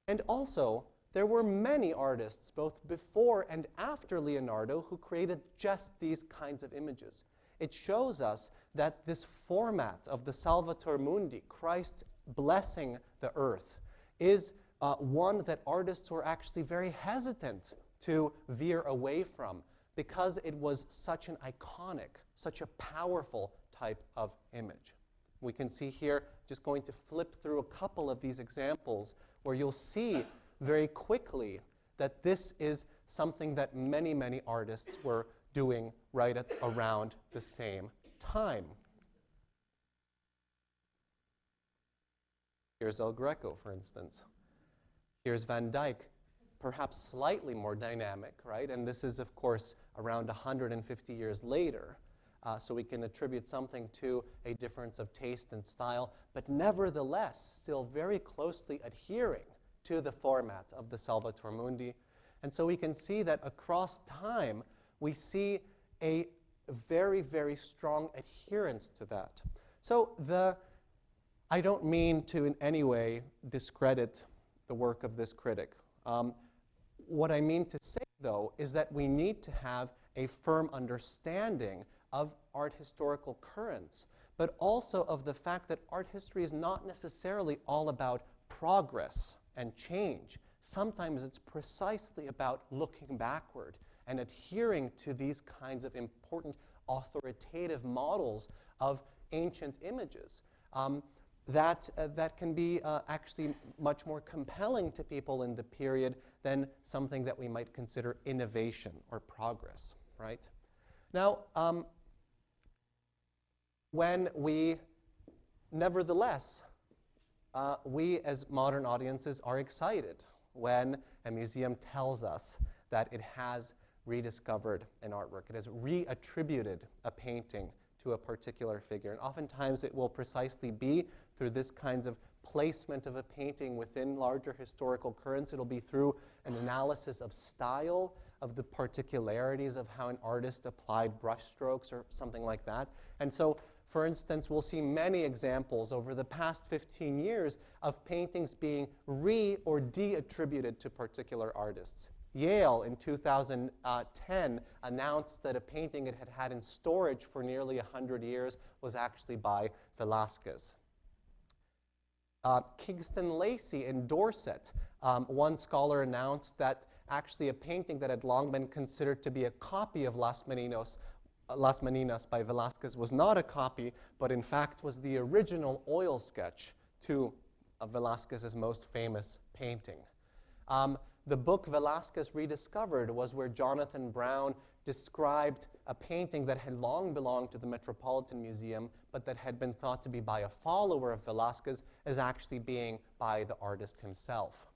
And also, there were many artists, both before and after Leonardo, who created just these kinds of images. It shows us that this format of the Salvator Mundi, Christ blessing the earth, is one that artists were actually very hesitant to veer away from because it was such an iconic, such a powerful type of image. We can see here, just going to flip through a couple of these examples where you'll see very quickly that this is something that many, many artists were doing right at around the same time. Here's El Greco, for instance. Here's Van Dyck, perhaps slightly more dynamic, right? And this is, of course, around 150 years later. So we can attribute something to a difference of taste and style, but nevertheless, still very closely adhering to the format of the Salvator Mundi. And so we can see that across time, we see a very, very strong adherence to that. So I don't mean to in any way discredit the work of this critic. What I mean to say, though, is that we need to have a firm understanding of art historical currents, but also of the fact that art history is not necessarily all about progress and change. Sometimes it's precisely about looking backward and adhering to these kinds of important authoritative models of ancient images. That can be actually much more compelling to people in the period than something that we might consider innovation or progress, right? Now, nevertheless, we as modern audiences are excited when a museum tells us that it has rediscovered an artwork. It has reattributed a painting to a particular figure. And oftentimes it will precisely be through this kinds of placement of a painting within larger historical currents. It'll be through an analysis of style, of the particularities of how an artist applied brushstrokes or something like that. And so, for instance, we'll see many examples over the past 15 years of paintings being or de-attributed to particular artists. Yale in 2010 announced that a painting it had had in storage for nearly 100 years was actually by Velázquez. Kingston Lacy in Dorset, one scholar announced that actually a painting that had long been considered to be a copy of Las Meninas by Velázquez was not a copy, but in fact was the original oil sketch to Velázquez's most famous painting. The book Velázquez Rediscovered was where Jonathan Brown described a painting that had long belonged to the Metropolitan Museum, but that had been thought to be by a follower of Velázquez as actually being by the artist himself.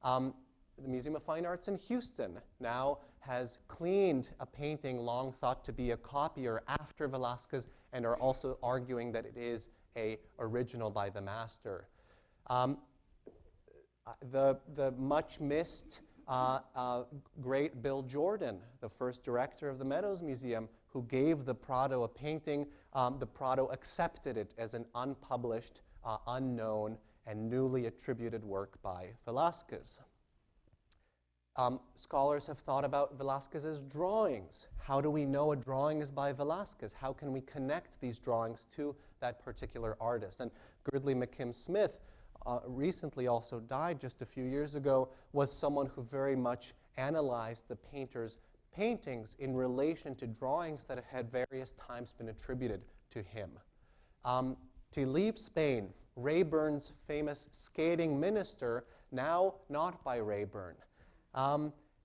The Museum of Fine Arts in Houston now has cleaned a painting long thought to be a copier after Velázquez and are also arguing that it is an original by the master. The much missed great Bill Jordan, the first director of the Meadows Museum, who gave the Prado a painting, the Prado accepted it as an unpublished, unknown, and newly attributed work by Velázquez. Scholars have thought about Velázquez's drawings. How do we know a drawing is by Velázquez? How can we connect these drawings to that particular artist? And Girdley McKim Smith recently also died just a few years ago, was someone who very much analyzed the painter's paintings in relation to drawings that had various times been attributed to him. To leave Spain, Rayburn's famous skating minister, now not by Rayburn.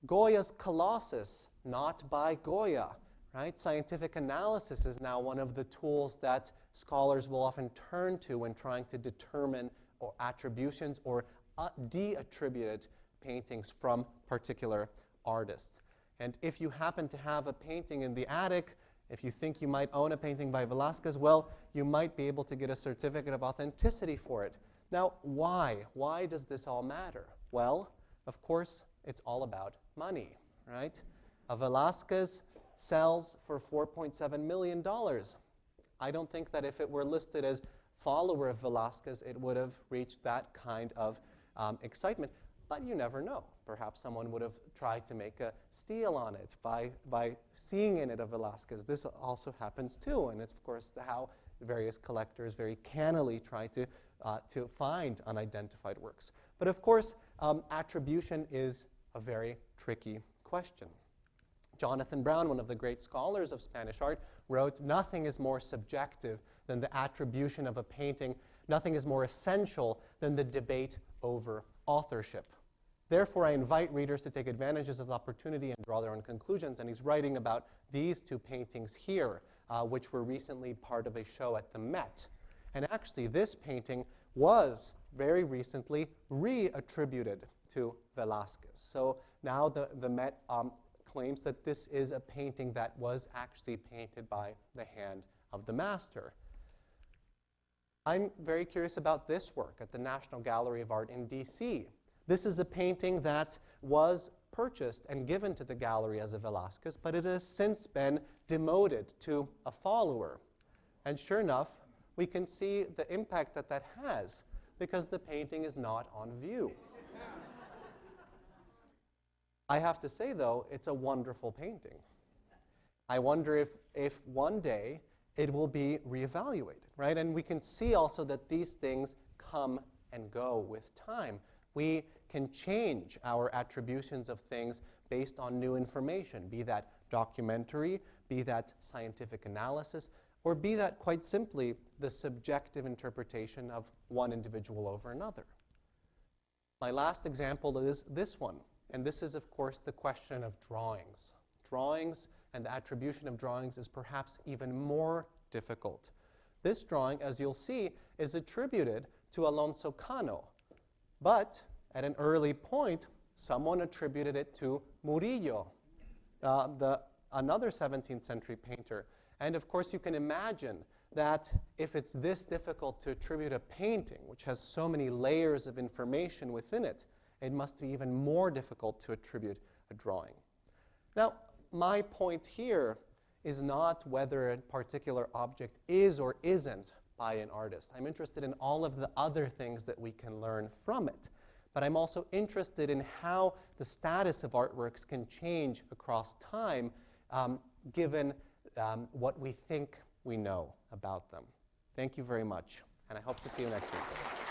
Goya's Colossus, not by Goya. Right? Scientific analysis is now one of the tools that scholars will often turn to when trying to determine attributions or de-attributed paintings from particular artists. And if you happen to have a painting in the attic, if you think you might own a painting by Velázquez, well, you might be able to get a certificate of authenticity for it. Now, why? Why does this all matter? Well, of course, it's all about money, right? A Velázquez sells for $4.7 million. I don't think that if it were listed as follower of Velázquez, it would have reached that kind of excitement. But you never know. Perhaps someone would have tried to make a steal on it by seeing in it a Velázquez. This also happens too, and it's of course how various collectors very cannily try to find unidentified works. But of course, attribution is a very tricky question. Jonathan Brown, one of the great scholars of Spanish art, wrote, "Nothing is more subjective than the attribution of a painting. Nothing is more essential than the debate over authorship. Therefore, I invite readers to take advantages of the opportunity and draw their own conclusions." And he's writing about these two paintings here, which were recently part of a show at the Met. And actually, this painting was very recently re-attributed to Velázquez. So now the Met claims that this is a painting that was actually painted by the hand of the master. I'm very curious about this work at the National Gallery of Art in DC. This is a painting that was purchased and given to the gallery as a Velázquez, but it has since been demoted to a follower. And sure enough, we can see the impact that that has, because the painting is not on view. I have to say, though, it's a wonderful painting. I wonder if one day it will be reevaluated, right? And we can see also that these things come and go with time. We can change our attributions of things based on new information, be that documentary, be that scientific analysis, or be that quite simply the subjective interpretation of one individual over another. My last example is this one. And this is, of course, the question of drawings. Drawings and the attribution of drawings is perhaps even more difficult. This drawing, as you'll see, is attributed to Alonso Cano. But at an early point, someone attributed it to Murillo, another 17th century painter. And of course, you can imagine that if it's this difficult to attribute a painting, which has so many layers of information within it, it must be even more difficult to attribute a drawing. Now, my point here is not whether a particular object is or isn't by an artist. I'm interested in all of the other things that we can learn from it. But I'm also interested in how the status of artworks can change across time given what we think we know about them. Thank you very much, and I hope to see you next week.